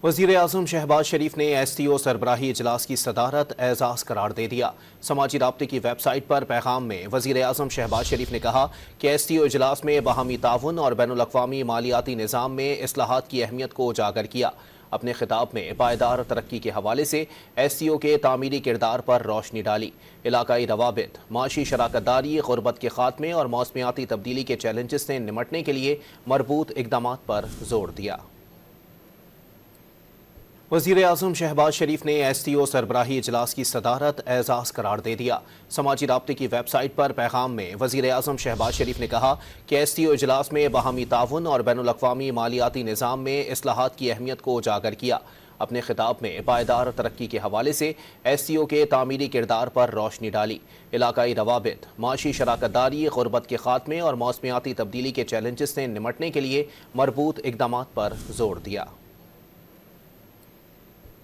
वज़ीर-ए-आज़म शहबाज शरीफ ने STO सरबराही इजलास की सदारत एजाज़ करार दे दिया। समाजी राब्ते की वेबसाइट पर पैगाम में वज़ीर-ए-आज़म शहबाज शरीफ ने कहा कि STO इजलास में बाहमी ताउन और बैनुल-अक़वामी मालियाती निज़ाम में इस्लाहात की अहमियत को उजागर किया। अपने खिताब में पायदार तरक्की के हवाले से STO के तामीरी किरदार पर रोशनी डाली। इलाकाई रवाबित, माशी शराकतदारी, गुरबत के खात्मे और मौसमियाती तब्दीली के चैलेंजेस से निमटने के लिए मरबूत इक़दामात पर जोर दिया। वज़ीर-ए-आज़म शहबाज शरीफ ने STO सरबराही इजलास की सदारत एजाज़ करार दे दिया। समाजी राब्ते की वेबसाइट पर पैगाम में वज़ीर-ए-आज़म शहबाज शरीफ ने कहा कि STO इजलास में बाहमी ताउन और बैनुल-अक़वामी मालियाती निज़ाम में इस्लाहात की अहमियत को उजागर किया। अपने खिताब में पायदार तरक्की के हवाले से STO के तामीरी किरदार पर रोशनी डाली। इलाकाई रवाबित, माशी शराकतदारी, गुरबत के खात्मे और मौसमियाती तब्दीली के चैलेंजेस से निमटने के लिए मरबूत इक़दामात पर जोर दिया।